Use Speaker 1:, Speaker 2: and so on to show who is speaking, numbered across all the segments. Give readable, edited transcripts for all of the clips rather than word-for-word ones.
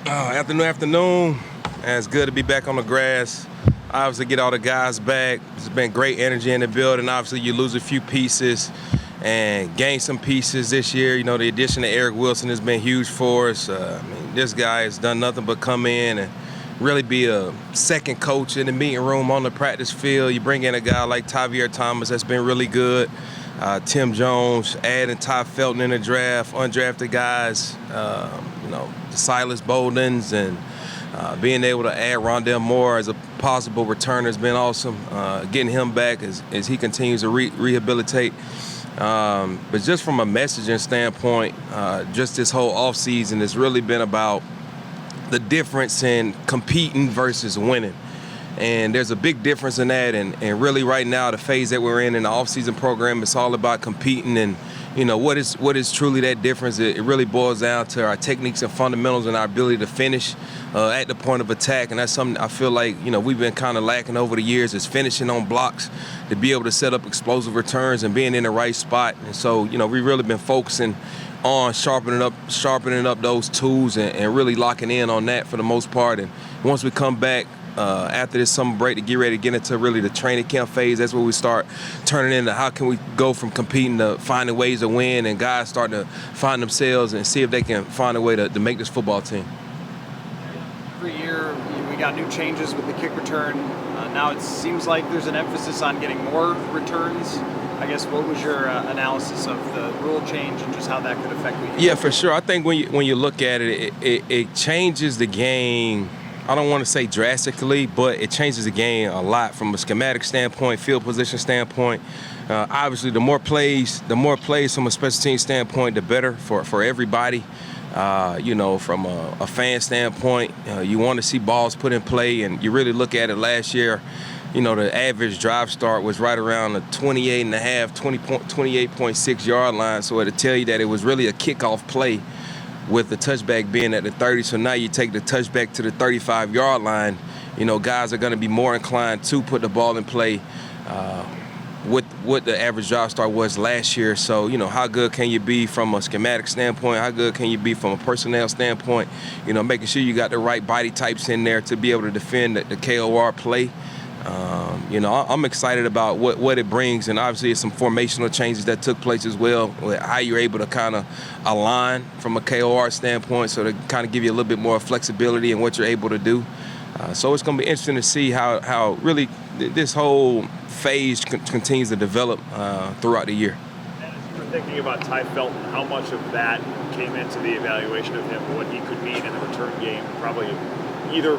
Speaker 1: Afternoon. And it's good to be back on the grass. Obviously, get all the guys back. It's been great energy in the building. Obviously, you lose a few pieces and gain some pieces this year. You know, the addition of Eric Wilson has been huge for us. This guy has done nothing but come in and really be a second coach in the meeting room, on the practice field. You bring in a guy like Tai Feltons Versatility that's been really good. Tim Jones, adding Tai Felton in the draft, undrafted guys, the Silas Boldens, and being able to add Rondell Moore as a possible returner has been awesome. Getting him back as he continues to rehabilitate. But just from a messaging standpoint, just this whole offseason has really been about the difference in competing versus winning. And there's a big difference in that. And really right now, the phase that we're in the offseason program, it's all about competing. And, what is truly that difference? It really boils down to our techniques and fundamentals and our ability to finish at the point of attack. And that's something I feel like, we've been kind of lacking over the years, is finishing on blocks, to be able to set up explosive returns and being in the right spot. And so, we've really been focusing on sharpening up those tools and really locking in on that for the most part. And once we come back after this summer break to get ready to get into really the training camp phase, that's where we start turning into how can we go from competing to finding ways to win, and guys start to find themselves and see if they can find a way to make this football team.
Speaker 2: Every year we got new changes with the kick return. Now it seems like there's an emphasis on getting more returns. I guess, what was your analysis of the rule change and just how that could affect you?
Speaker 1: Yeah, for sure. I think when you look at it, it changes the game. I don't want to say drastically, but it changes the game a lot from a schematic standpoint, field position standpoint. Obviously, the more plays from a special team standpoint, the better for everybody. From a fan standpoint, you want to see balls put in play, and you really look at it last year. The average drive start was right around the 28.6 yard line, so it'll tell you that it was really a kickoff play with the touchback being at the 30. So now you take the touchback to the 35-yard line, guys are going to be more inclined to put the ball in play with what the average drive start was last year. So, how good can you be from a schematic standpoint? How good can you be from a personnel standpoint? Making sure you got the right body types in there to be able to defend the KOR play. I'm excited about what it brings, and obviously it's some formational changes that took place as well, with how you're able to kind of align from a KOR standpoint, so to kind of give you a little bit more flexibility in what you're able to do. So it's going to be interesting to see how really this whole phase continues to develop throughout the year.
Speaker 3: And as you were thinking about Tai Felton, how much of that came into the evaluation of him, what he could mean in the return game, probably either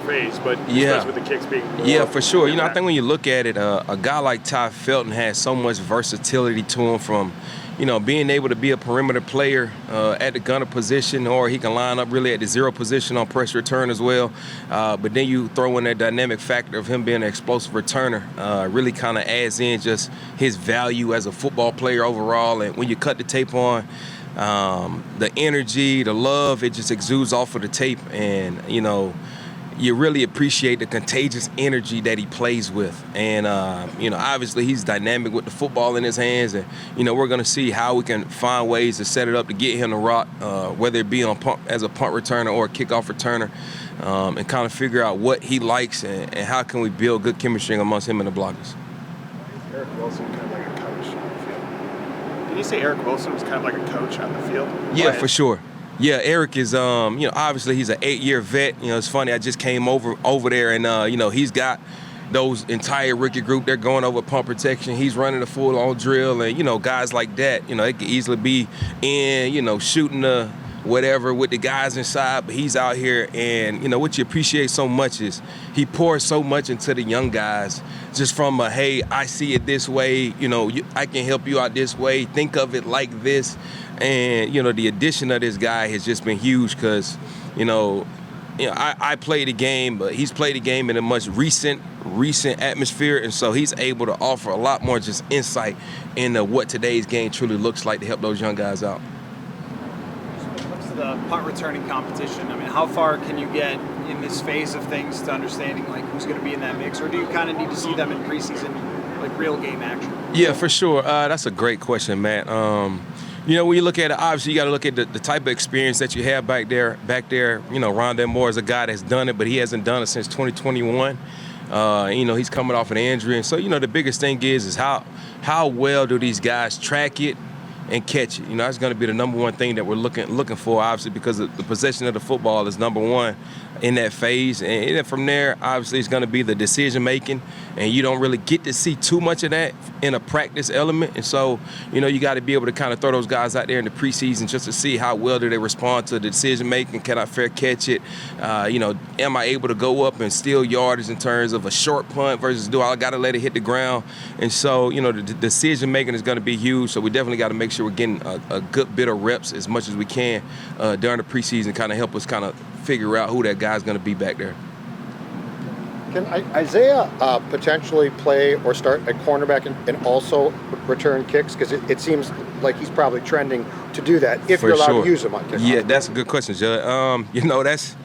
Speaker 3: phase, but
Speaker 1: yeah,
Speaker 3: with the kicks being more.
Speaker 1: Yeah, for sure. I think when you look at it, a guy like Tai Felton has so much versatility to him, from being able to be a perimeter player at the gunner position, or he can line up really at the zero position on pressure return as well. But then you throw in that dynamic factor of him being an explosive returner, really kind of adds in just his value as a football player overall. And when you cut the tape on, the energy, the love, it just exudes off of the tape, and you really appreciate the contagious energy that he plays with. And obviously he's dynamic with the football in his hands, and we're going to see how we can find ways to set it up to get him to rock, whether it be as a punt returner or a kickoff returner, and kind of figure out what he likes and how can we build good chemistry amongst him and the blockers.
Speaker 3: Eric Wilson kind of like a coach on the field. Did you say Eric Wilson was kind of like a coach on the field?
Speaker 1: Yeah, for sure. Yeah, Eric is, obviously he's an 8-year vet. It's funny, I just came over there, and, he's got those entire rookie group. They're going over pump protection. He's running a full-on drill, and, guys like that, it could easily be in, shooting the whatever with the guys inside, but he's out here, and, what you appreciate so much is he pours so much into the young guys, just from a, hey, I see it this way, I can help you out this way, think of it like this. And, the addition of this guy has just been huge because, I played the game, but he's played the game in a much recent atmosphere, and so he's able to offer a lot more just insight into what today's game truly looks like to help those young guys out.
Speaker 2: What's the punt returning competition? I mean, how far can you get in this phase of things to understanding like who's going to be in that mix, or do you kind of need to see them in preseason, like real game action?
Speaker 1: Yeah, for sure. That's a great question, Matt. You know, when you look at it, obviously you got to look at the type of experience that you have back there. You know, Rondell Moore is a guy that's done it, but he hasn't done it since 2021. You know, he's coming off an injury. And so, you know, the biggest thing is how well do these guys track it and catch it? You know, that's going to be the number one thing that we're looking for, obviously, because the possession of the football is number one in that phase. And from there, obviously, it's going to be the decision-making, and you don't really get to see too much of that in a practice element. And so, you know, you got to be able to kind of throw those guys out there in the preseason just to see how well do they respond to the decision-making. Can I fair catch it? You know, am I able to go up and steal yardage in terms of a short punt versus do I got to let it hit the ground? And so, you know, the decision-making is going to be huge, so we definitely got to make sure we're getting a good bit of reps as much as we can during the preseason, kind of help us kind of figure out who that guy's going to be back there.
Speaker 4: Can Isaiah potentially play or start at cornerback and also return kicks? Because it seems like he's probably trending to do that if you're allowed to use him on kicks.
Speaker 1: Yeah, that's a good question, Judd. You know, that's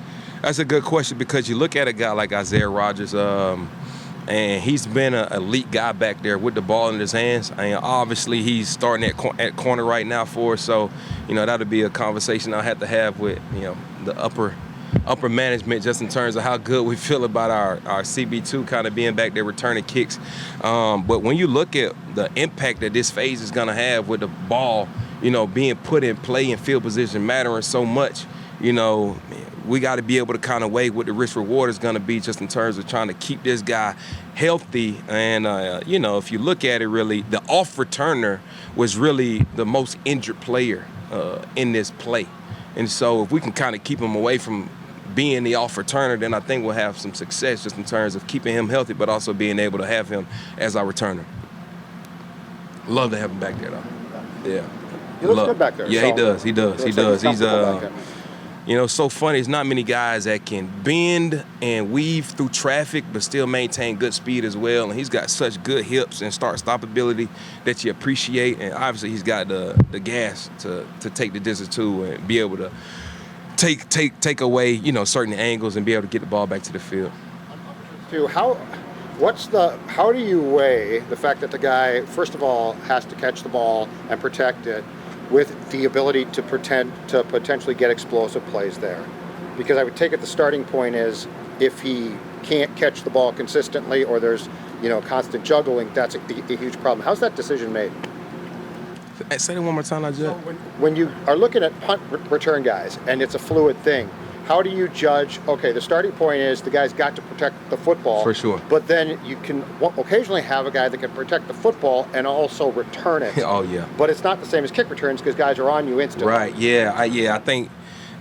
Speaker 1: a good question because you look at a guy like Isaiah Rodgers, and he's been an elite guy back there with the ball in his hands. And obviously, he's starting at corner right now for us. So, you know, that'll be a conversation I'll have to have with, you know, the upper management just in terms of how good we feel about our CB2 kind of being back there returning kicks. But when you look at the impact that this phase is going to have with the ball, you know, being put in play and field position mattering so much, you know, we got to be able to kind of weigh what the risk reward is going to be just in terms of trying to keep this guy healthy. And, you know, if you look at it really, the off returner was really the most injured player in this play. And so if we can kind of keep him away from being the off returner, then I think we'll have some success just in terms of keeping him healthy, but also being able to have him as our returner. Love to have him back there, though. Yeah.
Speaker 4: He looks good back there.
Speaker 1: Yeah,
Speaker 4: so
Speaker 1: he does. He's you know, so funny. There's not many guys that can bend and weave through traffic, but still maintain good speed as well. And he's got such good hips and start-stop ability that you appreciate. And obviously, he's got the gas to take the distance too and be able to take away, you know, certain angles and be able to get the ball back to the field.
Speaker 4: How do you weigh the fact that the guy, first of all, has to catch the ball and protect it, with the ability to potentially get explosive plays there? Because I would take it the starting point is if he can't catch the ball consistently or there's, you know, constant juggling, that's a huge problem. How's that decision made?
Speaker 1: Say that one more time,
Speaker 4: So when you are looking at punt return guys and it's a fluid thing, how do you judge, okay, the starting point is the guy's got to protect the football.
Speaker 1: For sure.
Speaker 4: But then you can occasionally have a guy that can protect the football and also return it.
Speaker 1: Oh, yeah.
Speaker 4: But it's not the same as kick returns because guys are on you instantly.
Speaker 1: Right, yeah. I think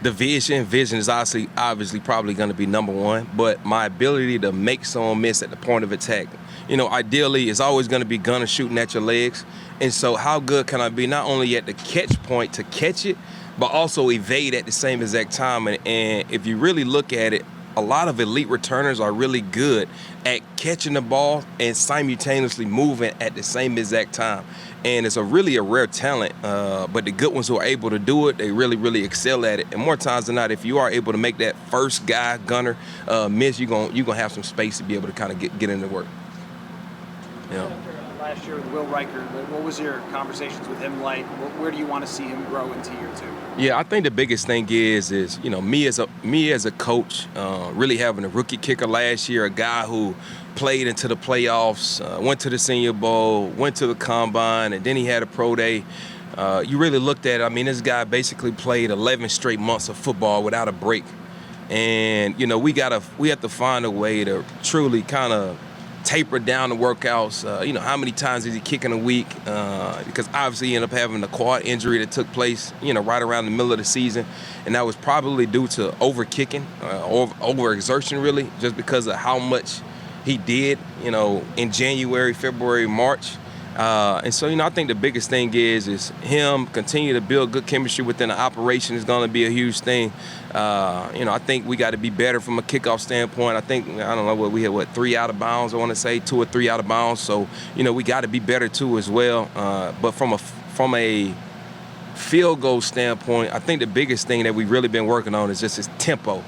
Speaker 1: the vision is obviously probably going to be number one, but my ability to make someone miss at the point of attack, you know, ideally it's always going to be gunner shooting at your legs. And so how good can I be not only at the catch point to catch it, but also evade at the same exact time. And if you really look at it, a lot of elite returners are really good at catching the ball and simultaneously moving at the same exact time. And it's really a rare talent, but the good ones who are able to do it, they really, really excel at it. And more times than not, if you are able to make that first guy, gunner, miss, you're gonna have some space to be able to kind of get into work. Yeah.
Speaker 2: Last year with Will Riker, what was your conversations with him like? Where do you want to see him grow into year two?
Speaker 1: Yeah, I think the biggest thing is you know, me as a coach, really having a rookie kicker last year, a guy who played into the playoffs, went to the Senior Bowl, went to the Combine, and then he had a pro day. You really looked at it. I mean, this guy basically played 11 straight months of football without a break, and you know, we have to find a way to truly kind of taper down the workouts. You know, how many times is he kicking a week? Because obviously he ended up having a quad injury that took place, you know, right around the middle of the season. And that was probably due to over-kicking, over-exertion really, just because of how much he did, you know, in January, February, March. And so, you know, I think the biggest thing is him continue to build good chemistry within the operation is going to be a huge thing. You know, I think we got to be better from a kickoff standpoint. I don't know what we had, 3 out of bounds, I want to say, 2 or 3 out of bounds. So, you know, we got to be better too as well. But from a field goal standpoint, I think the biggest thing that we've really been working on is just his tempo.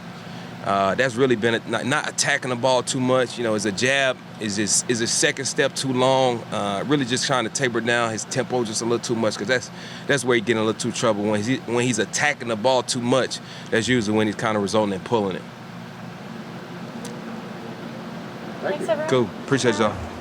Speaker 1: That's really been not attacking the ball too much. You know, his jab is his second step too long. Really just trying to taper down his tempo just a little too much, because that's where he's getting a little too trouble. When he's attacking the ball too much, that's usually when he's kind of resulting in pulling it.
Speaker 5: Thanks, everyone.
Speaker 1: Cool. Appreciate y'all.